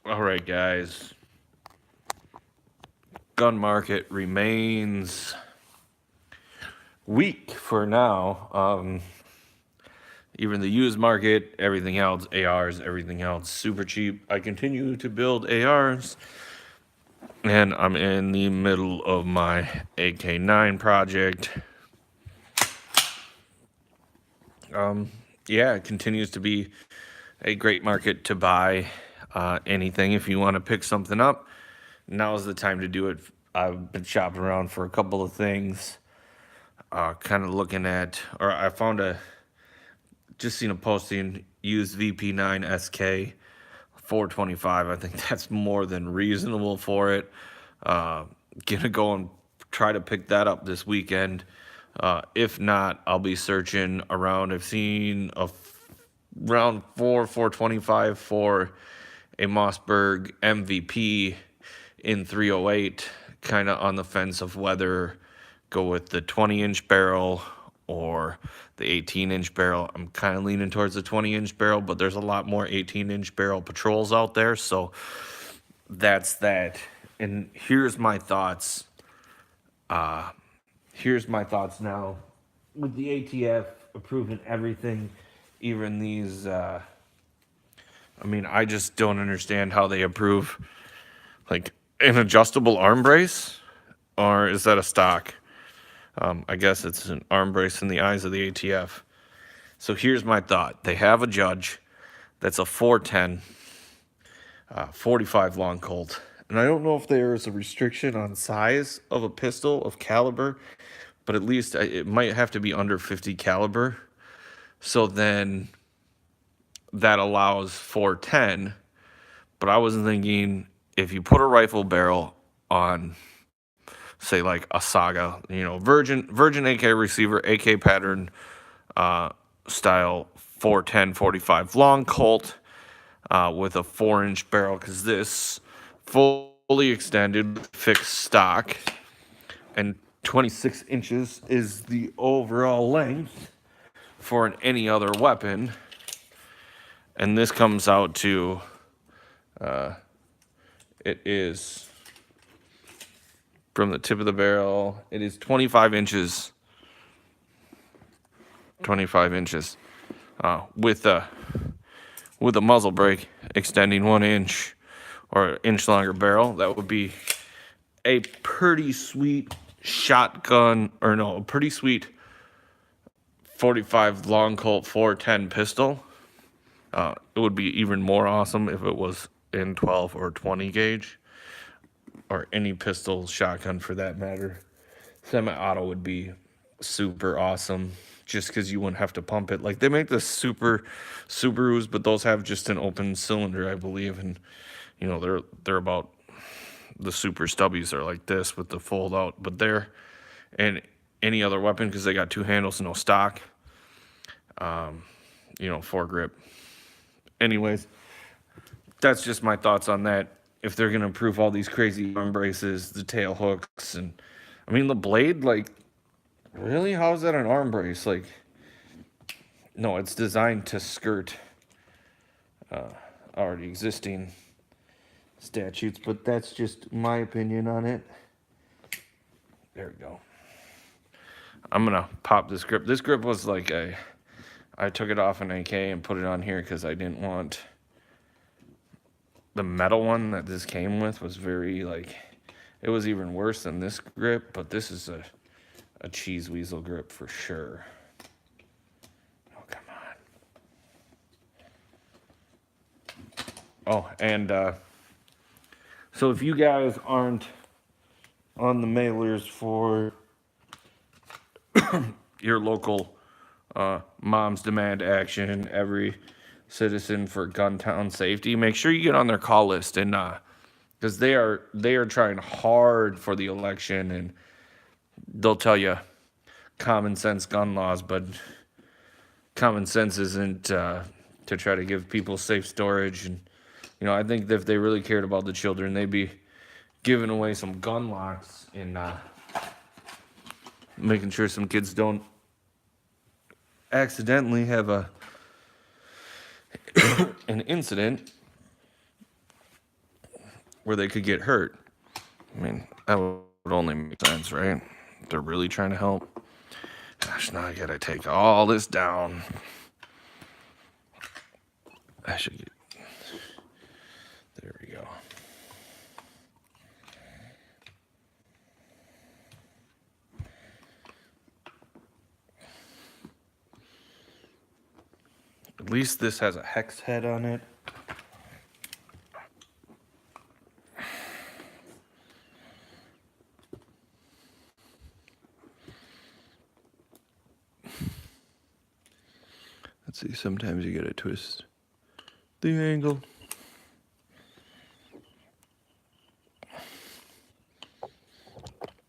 All right, guys. Gun market remains weak for now. Even the used market, everything else, ARs, everything else, super cheap. I continue to build ARs, and I'm in the middle of my AK-9 project. Yeah, it continues to be a great market to buy anything. If you want to pick something up, now's the time to do it. I've been shopping around for a couple of things, kind of looking at, or I found just seen a posting, used VP9 SK 425. I think that's more than reasonable for it. Uh, gonna go and try to pick that up this weekend. If not, I'll be searching around. I've seen round 425 for a Mossberg MVP in 308. Kind of on the fence of whether go with the 20-inch barrel or the 18-inch barrel. I'm kind of leaning towards the 20-inch barrel, but there's a lot more 18-inch barrel patrols out there, so that's that. And here's my thoughts. Here's my thoughts now with the ATF approving everything, even these. I just don't understand how they approve like an adjustable arm brace, or is that a stock? I guess it's an arm brace in the eyes of the ATF. So here's my thought. They have a judge that's a 410, 45 long Colt. And I don't know if there is a restriction on size of a pistol, of caliber, but at least it might have to be under 50 caliber. So then that allows 410. But I was thinking if you put a rifle barrel on, say, like a Saga, Virgin AK receiver, AK pattern style 410 45 long Colt with a 4-inch barrel, because this fully extended fixed stock, and 26 inches is the overall length for any other weapon. And this comes out to, it is from the tip of the barrel, it is 25 inches. 25 inches with a muzzle brake extending 1 inch or an inch longer barrel. That would be a pretty sweet shotgun, or no, a pretty sweet 45 long Colt 410 pistol. It would be even more awesome if it was in 12 or 20 gauge, or any pistol shotgun for that matter. Semi-auto would be super awesome, just because you wouldn't have to pump it. Like, they make the Subarus, but those have just an open cylinder, I believe, and they're about, the Super Stubbies are like this with the fold out, but they're, and any other weapon, because they got two handles, no stock, foregrip. Anyways, that's just my thoughts on that. If they're gonna improve all these crazy arm braces, the tail hooks, and the blade, like, really, how is that an arm brace? Like, no, it's designed to skirt already existing statutes, but that's just my opinion on it. There we go. I'm gonna pop this grip. This grip was like I took it off an AK and put it on here because I didn't want the metal one that this came with was very, like, it was even worse than this grip, but this is a cheese weasel grip for sure. Oh, come on. Oh, and so if you guys aren't on the mailers for your local Moms Demand Action, every citizen for Guntown Safety, make sure you get on their call list, and because they are trying hard for the election, and they'll tell you common sense gun laws, but common sense isn't to try to give people safe storage. And I think that if they really cared about the children, they'd be giving away some gun locks and making sure some kids don't accidentally have an incident where they could get hurt. I mean, that would only make sense, right? They're really trying to help. Gosh, now I gotta take all this down. I should get... There we go. At least this has a hex head on it. Let's see, sometimes you gotta twist the angle.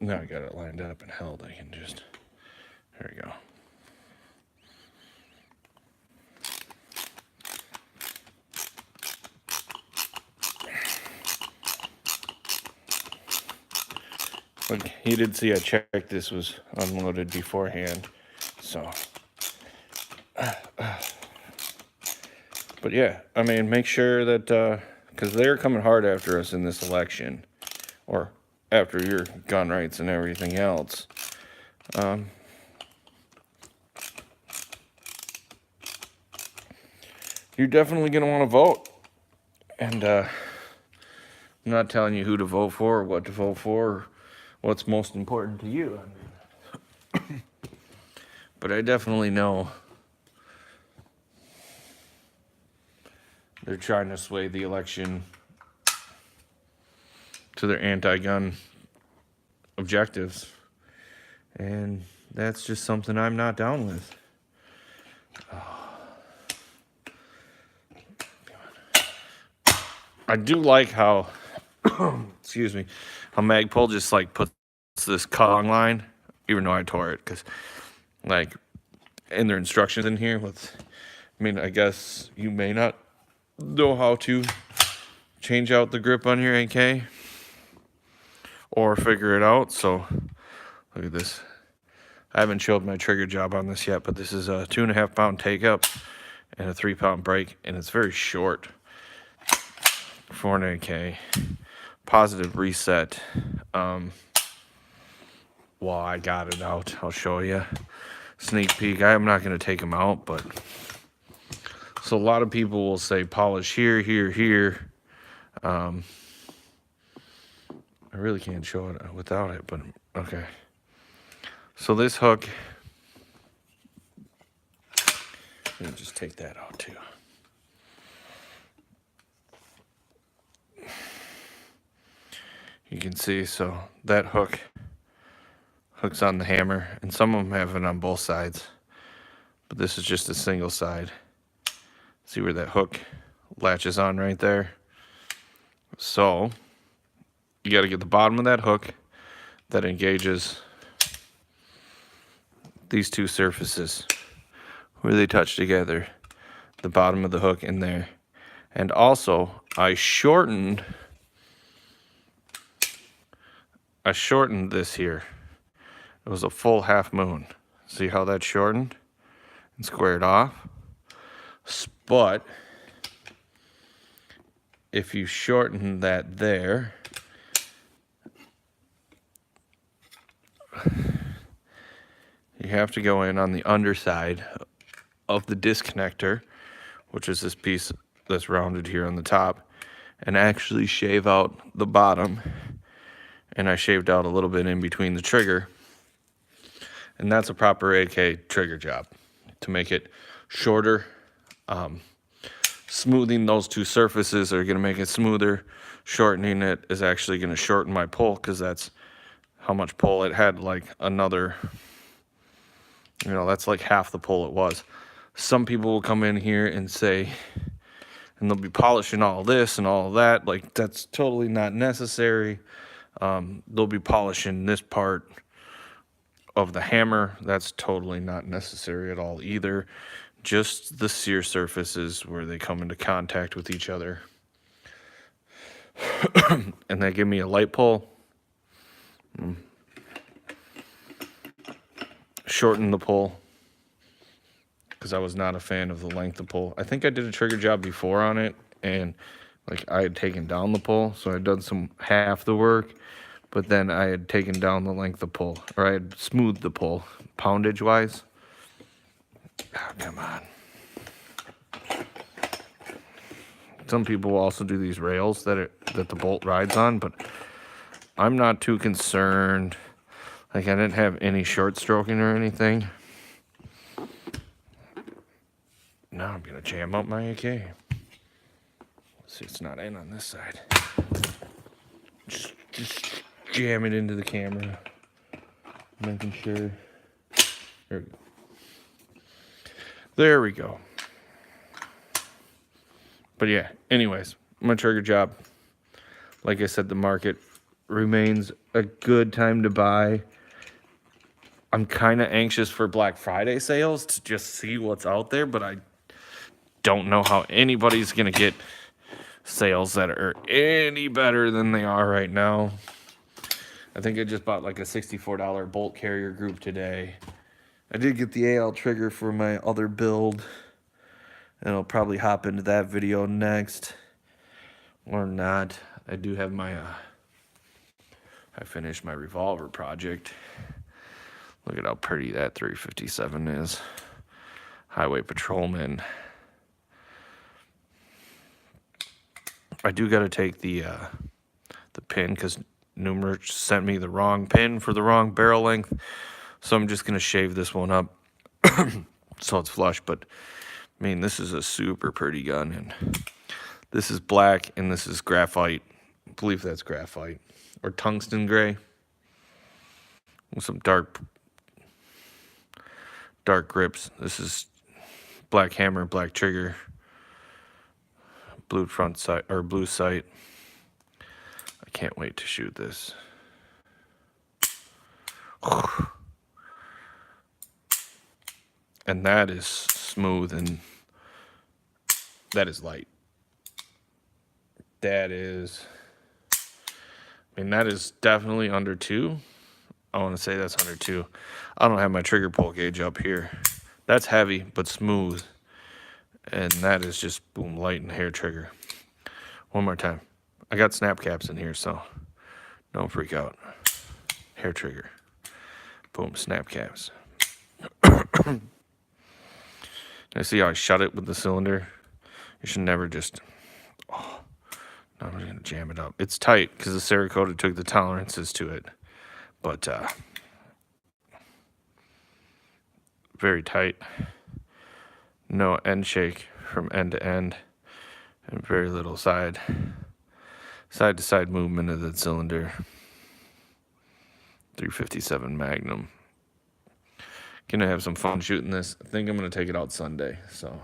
Now I got it lined up and held. I can just, there we go. But you did see I checked this was unloaded beforehand, so. But yeah, I mean, make sure that, because they're coming hard after us in this election, or after your gun rights and everything else. You're definitely going to want to vote. And I'm not telling you who to vote for or what to vote for or what's most important to you. I mean, but I definitely know they're trying to sway the election to their anti-gun objectives. And that's just something I'm not down with. I do like how, excuse me, how Magpul just like puts this Kong line, even though I tore it, because like in their instructions in here with, I mean, I guess you may not know how to change out the grip on your AK or figure it out. So look at this. I haven't showed my trigger job on this yet, but this is a 2.5 pound take up and a 3 pound break, and it's very short for an AK. Positive reset. While I got it out, I'll show you. Sneak peek. I'm not going to take them out, but so a lot of people will say polish here, here, here. I really can't show it without it, but okay. So this hook, let me just take that out too. You can see, so that hooks on the hammer, and some of them have it on both sides, but this is just a single side. See where that hook latches on right there? So you got to get the bottom of that hook that engages these two surfaces where they touch together, the bottom of the hook in there. And also I shortened this here. It was a full half moon. See how that's shortened and squared off? But if you shorten that there, you have to go in on the underside of the disconnector, which is this piece that's rounded here on the top, and actually shave out the bottom. And I shaved out a little bit in between the trigger. And that's a proper AK trigger job to make it shorter. Smoothing those two surfaces are going to make it smoother. Shortening it is actually going to shorten my pull, because that's how much pull it had. Like another, you know, that's like half the pull it was. Some people will come in here and say, and they'll be polishing all this and all of that. Like, that's totally not necessary. They'll be polishing this part of the hammer. That's totally not necessary at all either. Just the sear surfaces where they come into contact with each other. And they give me a light pull. Shorten the pull, because I was not a fan of the length of pull. I think I did a trigger job before on it, and Like I had taken down the pole, so I'd done half the work, but then I had taken down the length of pole, or I had smoothed the pole, poundage wise. Oh, come on. Some people will also do these rails that the bolt rides on, but I'm not too concerned. Like I didn't have any short stroking or anything. Now I'm gonna jam up my AK. Let's see, it's not in on this side. Just jam it into the camera, making sure. There we go. There we go. But yeah, anyways, my trigger job. Like I said, the market remains a good time to buy. I'm kind of anxious for Black Friday sales to just see what's out there, but I don't know how anybody's going to get sales that are any better than they are right now. I think I just bought like a $64 bolt carrier group today. I did get the AL trigger for my other build, and I'll probably hop into that video next, or not. I do have my, I finished my Revolver project. Look at how pretty that 357 is. Highway Patrolman. I do got to take the pin because Numerich sent me the wrong pin for the wrong barrel length. So I'm just going to shave this one up so it's flush. But, I mean, this is a super pretty gun. And this is black and this is graphite. I believe that's graphite. Or tungsten gray. With some dark grips. This is black hammer, black trigger. Blue front sight, or blue sight. I can't wait to shoot this. And that is smooth and that is light. That is, I mean, that is definitely under 2. I want to say that's under 2. I don't have my trigger pull gauge up here. That's heavy, but smooth. And that is just, boom, light and hair trigger. One more time. I got snap caps in here, so don't freak out. Hair trigger. Boom, snap caps. I see how I shut it with the cylinder. You should never just, oh, no, I'm going to jam it up. It's tight because the Cerakote took the tolerances to it. But, very tight. No end shake from end to end, and very little side to side movement of the cylinder. 357 Magnum. Gonna have some fun shooting this. I think I'm gonna take it out Sunday, so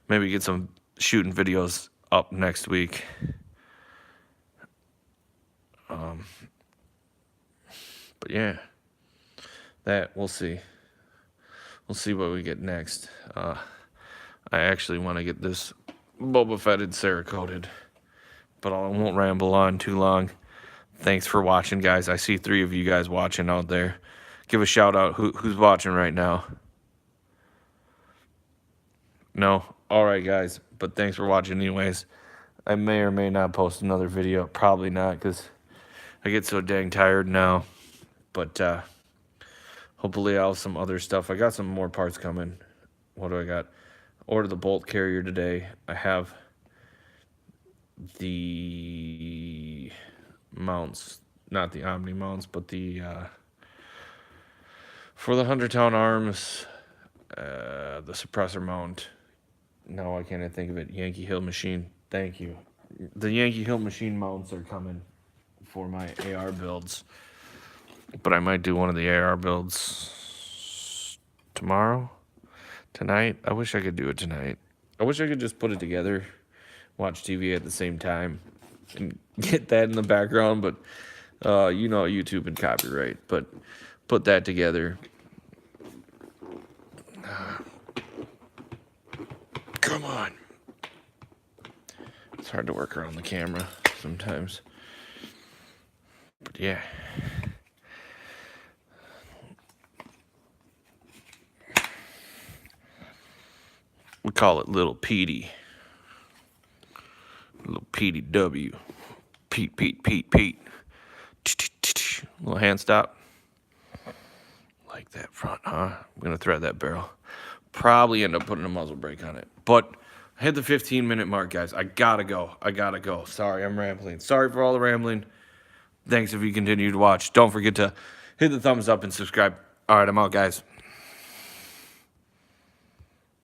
maybe get some shooting videos up next week. But yeah, that we'll see. We'll see what we get next. I actually want to get this Boba Fetted Cerakoted, but I won't ramble on too long. Thanks for watching, guys. I see 3 of you guys watching out there. Give a shout out. Who's watching right now? No? All right, guys. But thanks for watching anyways. I may or may not post another video. Probably not because I get so dang tired now. But hopefully I'll have some other stuff. I got some more parts coming. What do I got? Ordered the bolt carrier today. I have the mounts, not the Omni mounts, but the for the 100-town arms, the suppressor mount. No, I can't think of it. Yankee Hill machine. Thank you. The Yankee Hill machine mounts are coming for my AR builds, but I might do one of the AR builds tonight. I wish I could do it tonight. I wish I could just put it together, watch TV at the same time, and get that in the background, but you know, YouTube and copyright, but put that together. Come on. It's hard to work around the camera sometimes. But yeah. We call it Little Petey. Little Petey. PDW. Pete. Little hand stop. Like that front, huh? I'm going to thread that barrel. Probably end up putting a muzzle brake on it. But I hit the 15-minute mark, guys. I gotta go. Sorry, I'm rambling. Sorry for all the rambling. Thanks if you continue to watch. Don't forget to hit the thumbs up and subscribe. All right, I'm out, guys.